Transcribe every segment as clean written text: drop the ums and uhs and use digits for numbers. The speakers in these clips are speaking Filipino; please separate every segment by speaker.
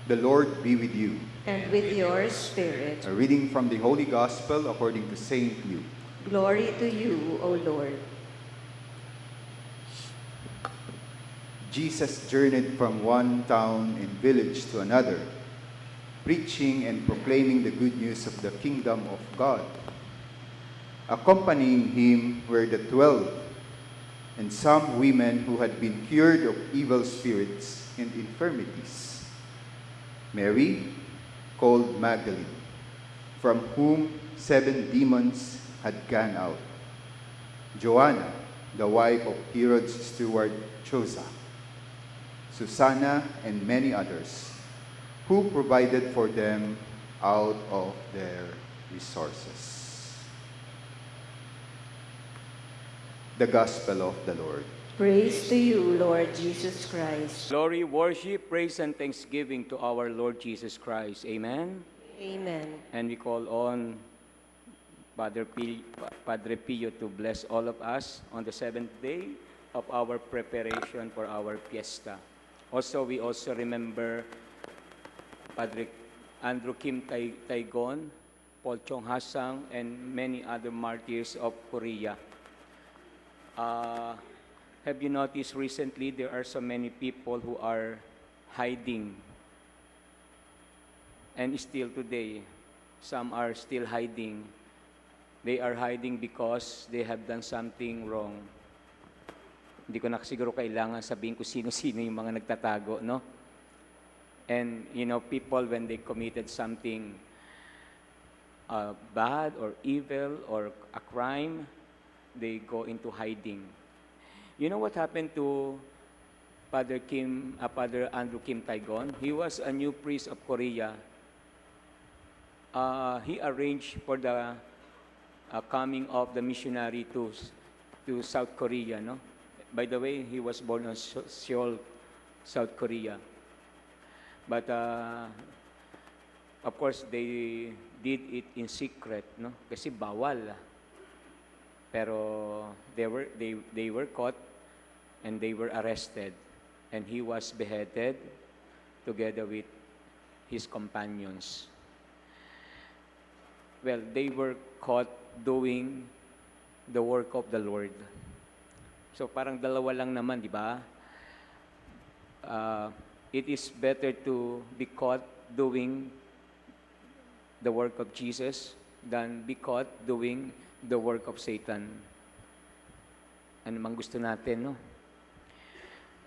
Speaker 1: The Lord be with you.
Speaker 2: And with your spirit.
Speaker 1: A reading from the Holy Gospel according to Saint Luke.
Speaker 2: Glory to you, O Lord.
Speaker 1: Jesus journeyed from one town and village to another, preaching and proclaiming the good news of the kingdom of God. Accompanying him were the 12, and some women who had been cured of evil spirits and infirmities. Mary, called Magdalene, from whom 7 demons had gone out. Joanna, the wife of Herod's steward Chosa. Susanna, and many others, who provided for them out of their resources. The Gospel of the Lord.
Speaker 2: Praise to you, Lord Jesus Christ.
Speaker 3: Glory, worship, praise, and thanksgiving to our Lord Jesus Christ. Amen.
Speaker 2: Amen.
Speaker 3: And we call on Padre Pio to bless all of us on the 7th day of our preparation for our fiesta. Also, we also remember Padre Andrew Kim Taigon, Paul Chong Hasang, and many other martyrs of Korea. Have you noticed recently there are so many people who are hiding? And still today, some are still hiding. They are hiding because they have done something wrong. Hindi ko na siguro kailangan sabihin ko sino-sino yung mga nagtatago, no? And, you know, people when they committed something bad or evil or a crime, they go into hiding. You know what happened to Father Andrew Kim Taigon? He was a new priest of Korea. He arranged for the coming of the missionary to South Korea. No, by the way, he was born in Seoul, South Korea. But of course, they did it in secret, no, kasi bawal. Pero they were caught. And they were arrested, and he was beheaded together with his companions. Well, they were caught doing the work of the Lord. So parang dalawa lang naman, di ba? It is better to be caught doing the work of Jesus than be caught doing the work of Satan. Ano mang gusto natin, no?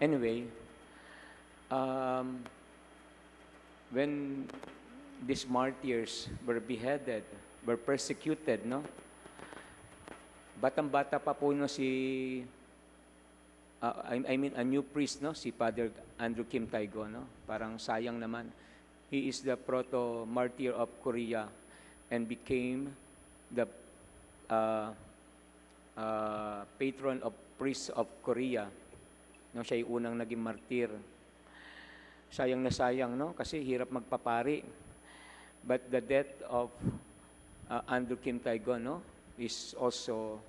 Speaker 3: Anyway, when these martyrs were beheaded, were persecuted, no? Batang-bata pa po no si, I mean a new priest, no? Si Father Andrew Kim Taigon, no? Parang sayang naman. He is the proto-martyr of Korea and became the patron of priests of Korea. No, siya yung unang naging martir. Sayang na sayang, no? Kasi hirap magpapari. But the death of Andrew Kim Taigon, no, is also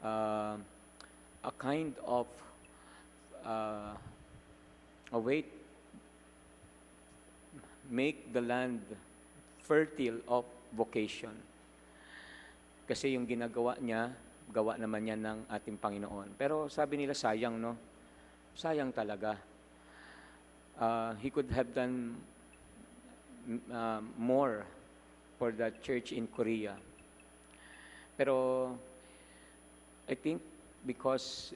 Speaker 3: a kind of a way to make the land fertile of vocation. Kasi yung ginagawa niya, gawa naman niya ng ating Panginoon. Pero sabi nila sayang, no? Sayang talaga. He could have done more for the church in Korea. Pero I think because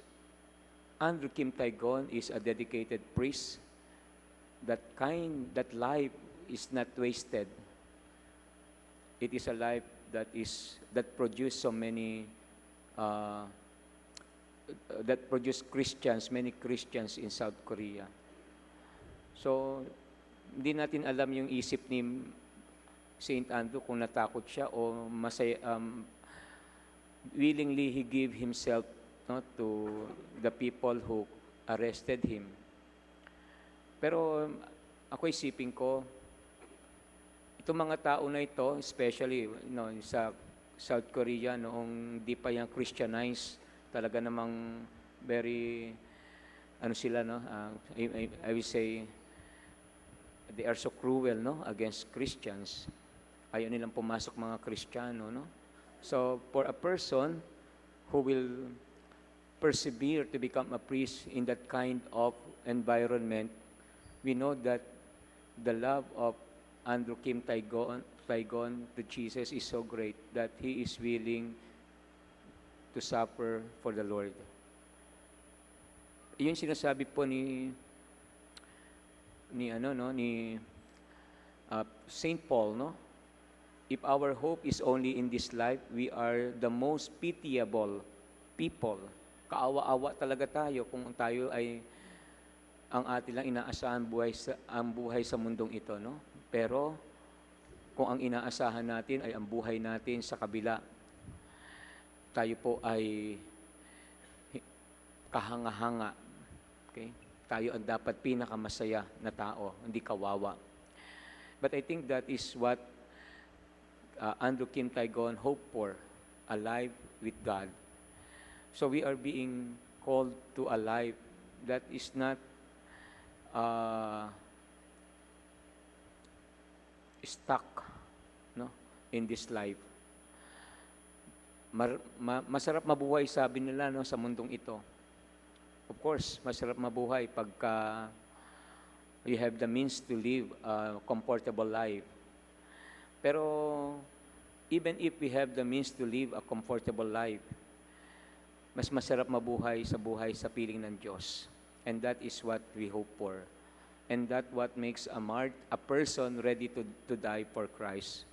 Speaker 3: Andrew Kim Taigon is a dedicated priest, that life is not wasted. It is a life that produced so many that produced many Christians in South Korea. So, hindi natin alam yung isip ni Saint Andrew kung natakot siya o willingly he gave himself, no, to the people who arrested him. Pero ako isipin ko, itong mga tao na ito, especially sa South Korea noong di pa yung Christianized, talaga namang very, sila, no? I will say, they are so cruel, no, against Christians. Ayaw nilang pumasok mga Kristiyano, no? So, for a person who will persevere to become a priest in that kind of environment, we know that the love of Andrew Kim Taigon to Jesus is so great that he is willing to suffer for the Lord. Iyon sinasabi po ni Saint Paul, no? If our hope is only in this life, we are the most pitiable people. Kaawa-awa talaga tayo kung tayo ay ang atin lang inaasahan ang buhay sa mundong ito, no? Pero kung ang inaasahan natin ay ang buhay natin sa kabila, tayo po ay kahanga-hanga. Okay? Tayo ang dapat pinakamasaya na tao, hindi kawawa. But I think that is what Andrew Kim Taigon hoped for, a life with God. So we are being called to a life that is not stuck, no, in this life. Masarap mabuhay, sabi nila, no, sa mundong ito. Of course, masarap mabuhay pagka you have the means to live a comfortable life. Pero even if we have the means to live a comfortable life, mas masarap mabuhay sa piling ng Diyos. And that is what we hope for. And that what makes a person ready to die for Christ.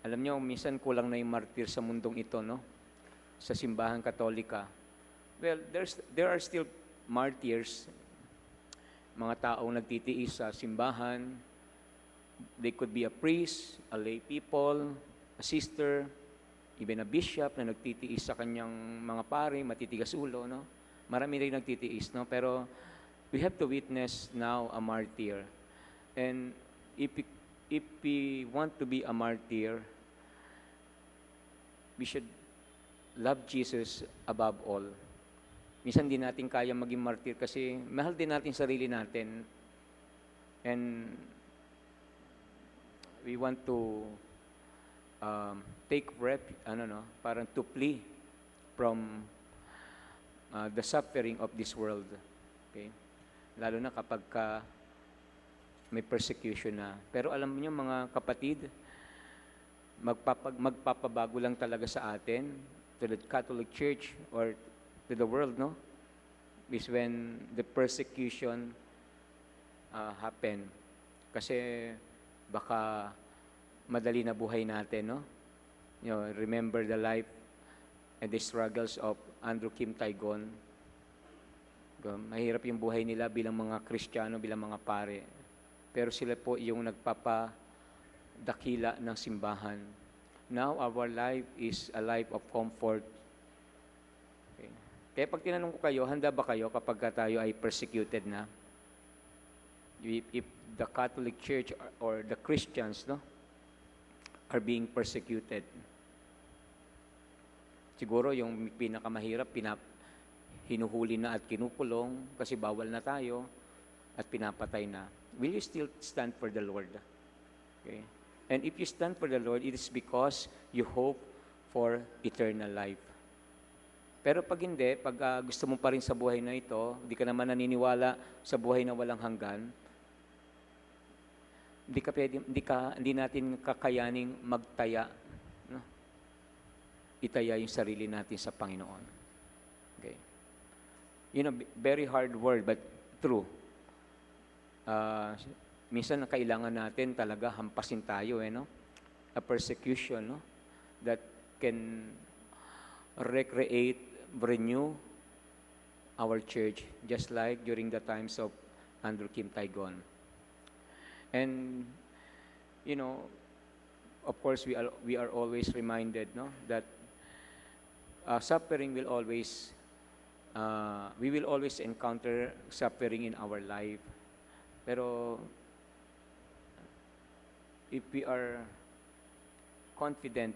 Speaker 3: Alam niyo, minsan kulang na yung martir sa mundong ito, no? Sa simbahan Katolika. Well, there are still martyrs, mga taong nagtitiis sa simbahan. They could be a priest, a lay people, a sister, even a bishop na nagtitiis sa kanyang mga pari, matitigas ulo, no? Marami rin nagtitiis, no? Pero we have to witness now a martyr. And if we want to be a martyr, we should love Jesus above all. Minsan din natin kaya maging martyr kasi mahal din natin sarili natin. And we want to take parang to flee from the suffering of this world. Okay? Lalo na kapag may persecution na. Pero alam niyo mga kapatid, magpapabago lang talaga sa atin, to the Catholic Church or to the world, no? Is when the persecution happen. Kasi baka madali na buhay natin, no? You know, remember the life and the struggles of Andrew Kim Taigon. Mahirap yung buhay nila bilang mga Kristiyano, bilang mga pare. Pero sila po yung nagpapadakila ng simbahan. Now, our life is a life of comfort. Okay. Kaya pag tinanong ko kayo, handa ba kayo kapag tayo ay persecuted na? If the Catholic Church or the Christians, no, are being persecuted. Siguro yung pinakamahirap, hinuhuli na at kinukulong kasi bawal na tayo at pinapatay na. Will you still stand for the Lord? Okay. And if you stand for the Lord, it is because you hope for eternal life. Pero pag hindi, pag gusto mo pa rin sa buhay na ito, hindi ka naman naniniwala sa buhay na walang hanggan, hindi natin kakayaning magtaya, no? Itaya yung sarili natin sa Panginoon. Okay. You know, very hard word but true. Minsan kailangan natin talaga hampasin tayo, no? A persecution, no? That can recreate, renew our church, just like during the times of Andrew Kim Taigon. And, you know, of course, we are always reminded, no, that suffering will always, we will always encounter suffering in our life. Pero, if we are confident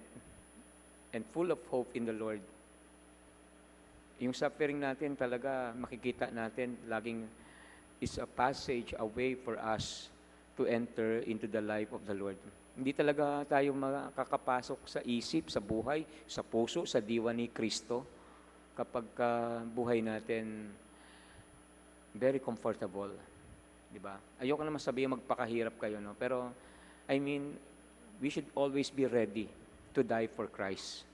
Speaker 3: and full of hope in the Lord, yung suffering natin talaga makikita natin laging is a passage, a way for us to enter into the life of the Lord. Hindi talaga tayo makakapasok sa isip, sa buhay, sa puso, sa diwa ni Kristo kapag buhay natin very comfortable. Di ba? Ayoko naman sabihin magpakahirap kayo, no? Pero, I mean, we should always be ready to die for Christ.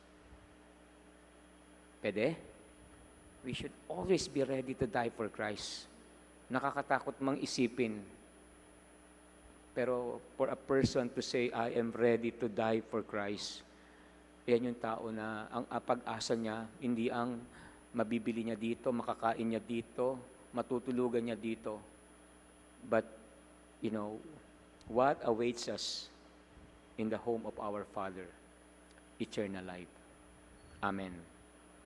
Speaker 3: Pwede? We should always be ready to die for Christ. Nakakatakot mang isipin. Pero for a person to say, I am ready to die for Christ, yan yung tao na ang pag-asa niya, hindi ang mabibili niya dito, makakain niya dito, matutulugan niya dito. But, you know, what awaits us in the home of our Father? Eternal life. Amen.